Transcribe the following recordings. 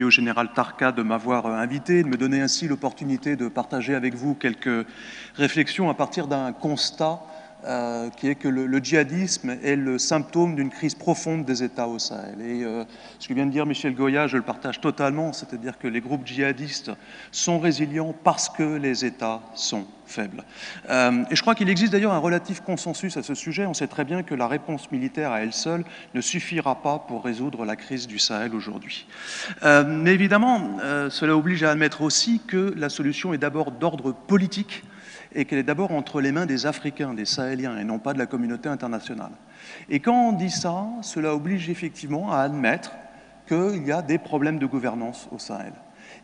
au général Tarka de m'avoir invité, de me donner ainsi l'opportunité de partager avec vous quelques réflexions à partir d'un constat qui est que le djihadisme est le symptôme d'une crise profonde des États au Sahel. Et ce que vient de dire Michel Goya, je le partage totalement, c'est-à-dire que les groupes djihadistes sont résilients parce que les États sont faibles. Et je crois qu'il existe d'ailleurs un relatif consensus à ce sujet. On sait très bien que la réponse militaire à elle seule ne suffira pas pour résoudre la crise du Sahel aujourd'hui. Mais évidemment, cela oblige à admettre aussi que la solution est d'abord d'ordre politique et qu'elle est d'abord entre les mains des Africains, des Sahéliens, et non pas de la communauté internationale. Et quand on dit ça, cela oblige effectivement à admettre qu'il y a des problèmes de gouvernance au Sahel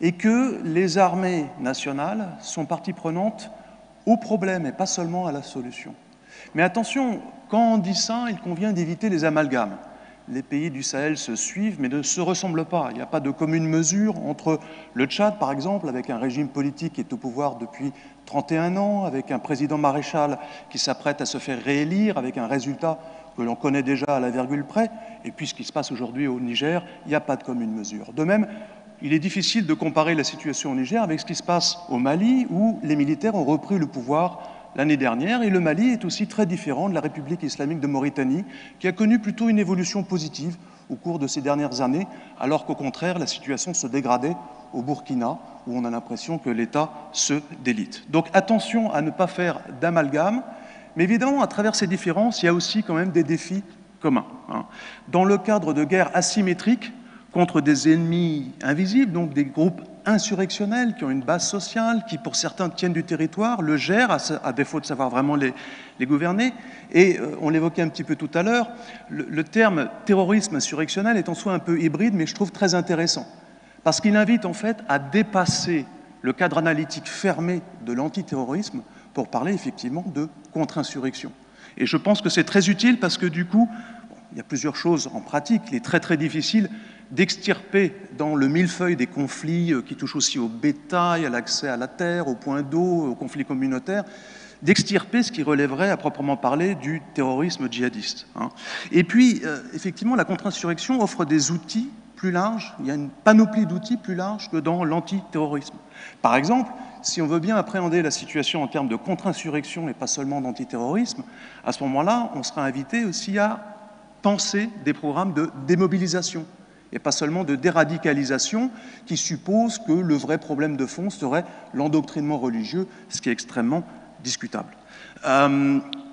et que les armées nationales sont partie prenante au problème et pas seulement à la solution. Mais attention, quand on dit ça, il convient d'éviter les amalgames. Les pays du Sahel se suivent, mais ne se ressemblent pas. Il n'y a pas de commune mesure entre le Tchad, par exemple, avec un régime politique qui est au pouvoir depuis 31 ans, avec un président maréchal qui s'apprête à se faire réélire, avec un résultat que l'on connaît déjà à la virgule près, et puis ce qui se passe aujourd'hui au Niger, il n'y a pas de commune mesure. De même, il est difficile de comparer la situation au Niger avec ce qui se passe au Mali, où les militaires ont repris le pouvoir l'année dernière, et le Mali est aussi très différent de la République islamique de Mauritanie, qui a connu plutôt une évolution positive au cours de ces dernières années, alors qu'au contraire, la situation se dégradait au Burkina, où on a l'impression que l'État se délite. Donc attention à ne pas faire d'amalgame, mais évidemment, à travers ces différences, il y a aussi quand même des défis communs. Dans le cadre de guerres asymétriques contre des ennemis invisibles, donc des groupes insurrectionnels qui ont une base sociale, qui pour certains tiennent du territoire, le gèrent, à défaut de savoir vraiment les gouverner. Et on l'évoquait un petit peu tout à l'heure, le terme terrorisme insurrectionnel est en soi un peu hybride, mais je trouve très intéressant, parce qu'il invite en fait à dépasser le cadre analytique fermé de l'antiterrorisme pour parler effectivement de contre-insurrection. Et je pense que c'est très utile parce que du coup, il y a plusieurs choses en pratique. Il est très très difficile d'extirper dans le millefeuille des conflits qui touchent aussi au bétail, à l'accès à la terre, aux points d'eau, aux conflits communautaires, d'extirper ce qui relèverait à proprement parler du terrorisme djihadiste. Et puis, effectivement, la contre-insurrection offre des outils plus larges, il y a une panoplie d'outils plus large que dans l'antiterrorisme. Par exemple, si on veut bien appréhender la situation en termes de contre-insurrection et pas seulement d'antiterrorisme, à ce moment-là, on sera invité aussi à penser des programmes de démobilisation et pas seulement de déradicalisation qui suppose que le vrai problème de fond serait l'endoctrinement religieux, ce qui est extrêmement discutable.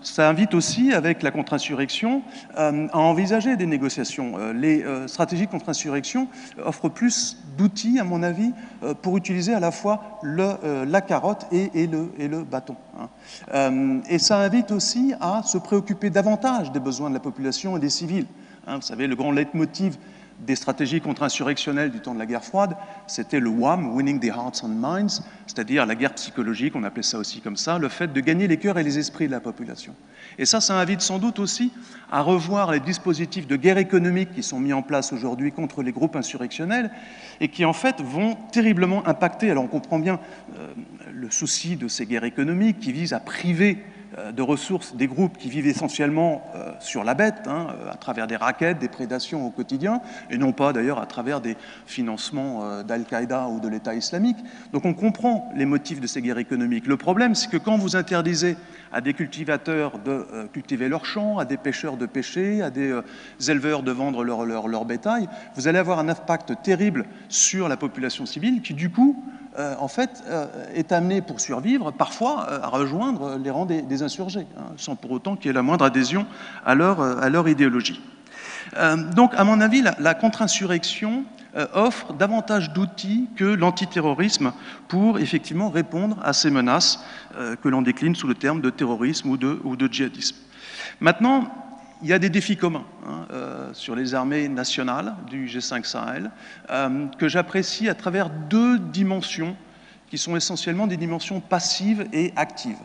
Ça invite aussi, avec la contre-insurrection, à envisager des négociations. Les stratégies de contre-insurrection offrent plus d'outils, à mon avis, pour utiliser à la fois la carotte et le bâton. Et ça invite aussi à se préoccuper davantage des besoins de la population et des civils. Vous savez, le grand leitmotiv des stratégies contre-insurrectionnelles du temps de la guerre froide, c'était le WHAM, Winning the Hearts and Minds, c'est-à-dire la guerre psychologique, on appelait ça aussi comme ça, le fait de gagner les cœurs et les esprits de la population. Et ça invite sans doute aussi à revoir les dispositifs de guerre économique qui sont mis en place aujourd'hui contre les groupes insurrectionnels et qui en fait vont terriblement impacter. Alors on comprend bien le souci de ces guerres économiques qui visent à priver de ressources des groupes qui vivent essentiellement sur la bête, à travers des raquettes, des prédations au quotidien, et non pas d'ailleurs à travers des financements d'Al-Qaïda ou de l'État islamique. Donc on comprend les motifs de ces guerres économiques. Le problème, c'est que quand vous interdisez à des cultivateurs de cultiver leurs champs, à des pêcheurs de pêcher, à des éleveurs de vendre leur bétail, vous allez avoir un impact terrible sur la population civile qui, du coup, en fait, est amené pour survivre, parfois, à rejoindre les rangs des insurgés, sans pour autant qu'il y ait la moindre adhésion à leur idéologie. Donc, à mon avis, la contre-insurrection offre davantage d'outils que l'antiterrorisme pour, effectivement, répondre à ces menaces que l'on décline sous le terme de terrorisme ou de djihadisme. Maintenant, il y a des défis communs sur les armées nationales du G5 Sahel que j'apprécie à travers deux dimensions qui sont essentiellement des dimensions passives et actives.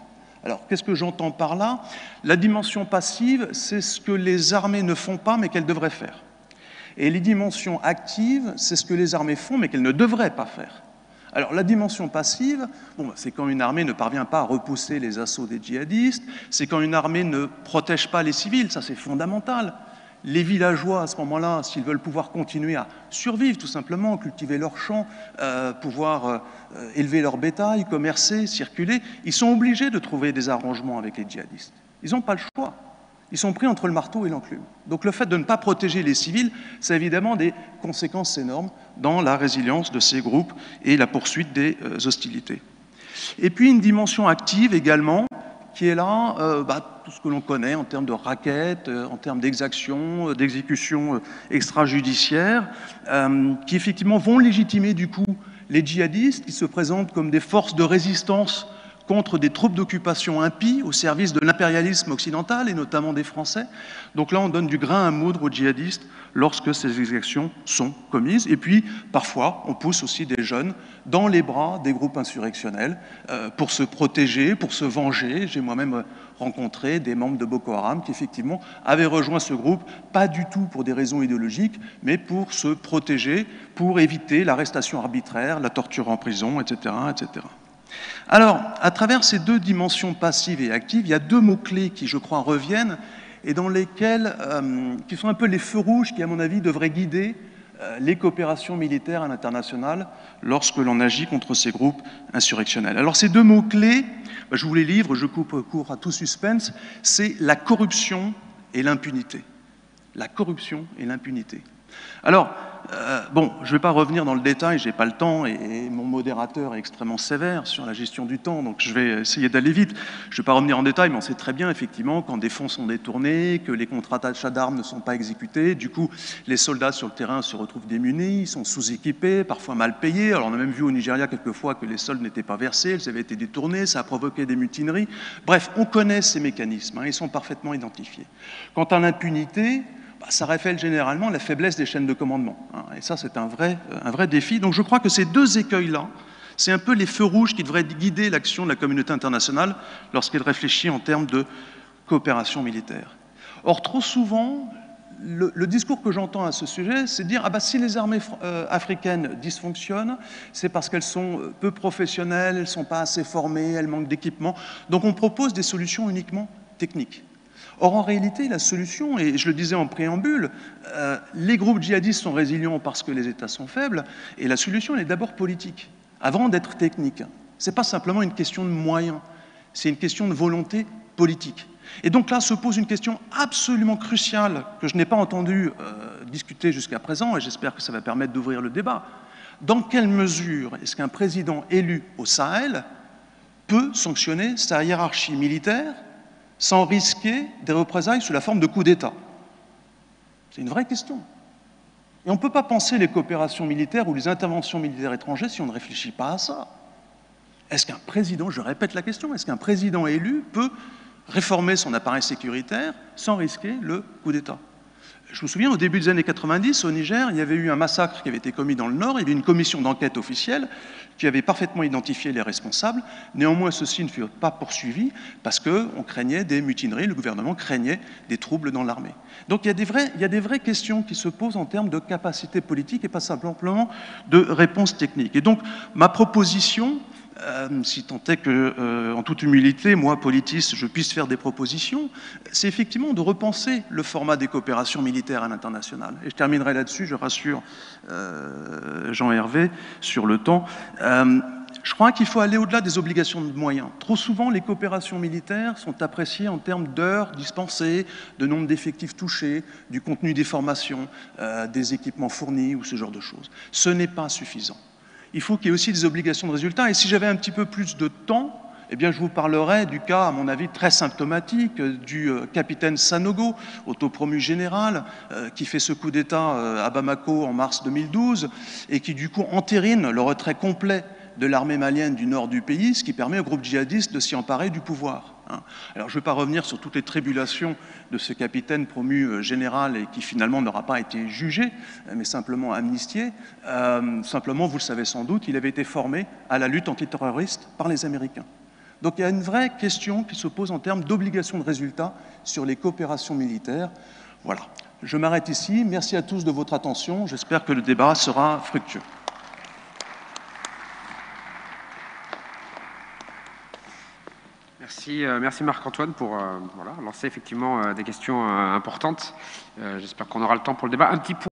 Alors, qu'est-ce que j'entends par là? La dimension passive, c'est ce que les armées ne font pas mais qu'elles devraient faire. Et les dimensions actives, c'est ce que les armées font mais qu'elles ne devraient pas faire. Alors, la dimension passive, c'est quand une armée ne parvient pas à repousser les assauts des djihadistes, c'est quand une armée ne protège pas les civils, ça c'est fondamental. Les villageois, à ce moment-là, s'ils veulent pouvoir continuer à survivre, tout simplement, cultiver leurs champs, pouvoir élever leur bétail, commercer, circuler, ils sont obligés de trouver des arrangements avec les djihadistes. Ils n'ont pas le choix. Ils sont pris entre le marteau et l'enclume. Donc le fait de ne pas protéger les civils, ça a évidemment des conséquences énormes dans la résilience de ces groupes et la poursuite des hostilités. Et puis une dimension active également, qui est là, tout ce que l'on connaît en termes de raquettes, en termes d'exactions, d'exécutions extrajudiciaires, qui effectivement vont légitimer du coup les djihadistes qui se présentent comme des forces de résistance contre des troupes d'occupation impies au service de l'impérialisme occidental et notamment des Français. Donc là, on donne du grain à moudre aux djihadistes lorsque ces exactions sont commises. Et puis, parfois, on pousse aussi des jeunes dans les bras des groupes insurrectionnels pour se protéger, pour se venger. J'ai moi-même rencontré des membres de Boko Haram qui, effectivement, avaient rejoint ce groupe, pas du tout pour des raisons idéologiques, mais pour se protéger, pour éviter l'arrestation arbitraire, la torture en prison, etc., etc. Alors, à travers ces deux dimensions passives et actives, il y a deux mots-clés qui, je crois, reviennent et dans lesquels, qui sont un peu les feux rouges qui, à mon avis, devraient guider les coopérations militaires à l'international lorsque l'on agit contre ces groupes insurrectionnels. Alors, ces deux mots-clés, je vous les livre, je coupe court à tout suspense, c'est la corruption et l'impunité. La corruption et l'impunité. Alors, je ne vais pas revenir dans le détail, je n'ai pas le temps, et mon modérateur est extrêmement sévère sur la gestion du temps, donc je vais essayer d'aller vite. Je ne vais pas revenir en détail, mais on sait très bien, effectivement, quand des fonds sont détournés, que les contrats d'achat d'armes ne sont pas exécutés, du coup, les soldats sur le terrain se retrouvent démunis, ils sont sous-équipés, parfois mal payés. Alors, on a même vu au Nigeria quelquefois que les soldes n'étaient pas versés, elles avaient été détournées, ça a provoqué des mutineries. Bref, on connaît ces mécanismes, ils sont parfaitement identifiés. Quant à l'impunité, ça révèle généralement la faiblesse des chaînes de commandement. Et ça, c'est un vrai défi. Donc je crois que ces deux écueils-là, c'est un peu les feux rouges qui devraient guider l'action de la communauté internationale lorsqu'elle réfléchit en termes de coopération militaire. Or, trop souvent, le discours que j'entends à ce sujet, c'est de dire si les armées africaines dysfonctionnent, c'est parce qu'elles sont peu professionnelles, elles ne sont pas assez formées, elles manquent d'équipement. Donc on propose des solutions uniquement techniques. Or, en réalité, la solution, et je le disais en préambule, les groupes djihadistes sont résilients parce que les États sont faibles, et la solution, elle est d'abord politique, avant d'être technique. Ce n'est pas simplement une question de moyens, c'est une question de volonté politique. Et donc là se pose une question absolument cruciale que je n'ai pas entendu discuter jusqu'à présent, et j'espère que ça va permettre d'ouvrir le débat. Dans quelle mesure est-ce qu'un président élu au Sahel peut sanctionner sa hiérarchie militaire sans risquer des représailles sous la forme de coup d'État? C'est une vraie question. Et on ne peut pas penser les coopérations militaires ou les interventions militaires étrangères si on ne réfléchit pas à ça. Est-ce qu'un président, je répète la question, est-ce qu'un président élu peut réformer son appareil sécuritaire sans risquer le coup d'État? Je me souviens, au début des années 90, au Niger, il y avait eu un massacre qui avait été commis dans le Nord. Il y avait une commission d'enquête officielle qui avait parfaitement identifié les responsables. Néanmoins, ceux-ci ne furent pas poursuivis parce qu'on craignait des mutineries, le gouvernement craignait des troubles dans l'armée. Donc il y a des vraies questions qui se posent en termes de capacité politique et pas simplement de réponse technique. Et donc, ma proposition, si tant est que, en toute humilité, moi, politiste, je puisse faire des propositions, c'est effectivement de repenser le format des coopérations militaires à l'international. Et je terminerai là-dessus, je rassure Jean-Hervé sur le temps. Je crois qu'il faut aller au-delà des obligations de moyens. Trop souvent, les coopérations militaires sont appréciées en termes d'heures dispensées, de nombre d'effectifs touchés, du contenu des formations, des équipements fournis ou ce genre de choses. Ce n'est pas suffisant. Il faut qu'il y ait aussi des obligations de résultat. Et si j'avais un petit peu plus de temps, eh bien, je vous parlerai du cas, à mon avis, très symptomatique du capitaine Sanogo, autopromu général, qui fait ce coup d'État à Bamako en mars 2012 et qui, du coup, entérine le retrait complet de l'armée malienne du nord du pays, ce qui permet au groupe djihadiste de s'y emparer du pouvoir. Alors, je ne vais pas revenir sur toutes les tribulations de ce capitaine promu général et qui finalement n'aura pas été jugé, mais simplement amnistié. Simplement, vous le savez sans doute, il avait été formé à la lutte antiterroriste par les Américains. Donc il y a une vraie question qui se pose en termes d'obligation de résultat sur les coopérations militaires. Voilà, je m'arrête ici. Merci à tous de votre attention. J'espère que le débat sera fructueux. Merci Marc-Antoine pour lancer effectivement des questions importantes. J'espère qu'on aura le temps pour le débat. Un petit point.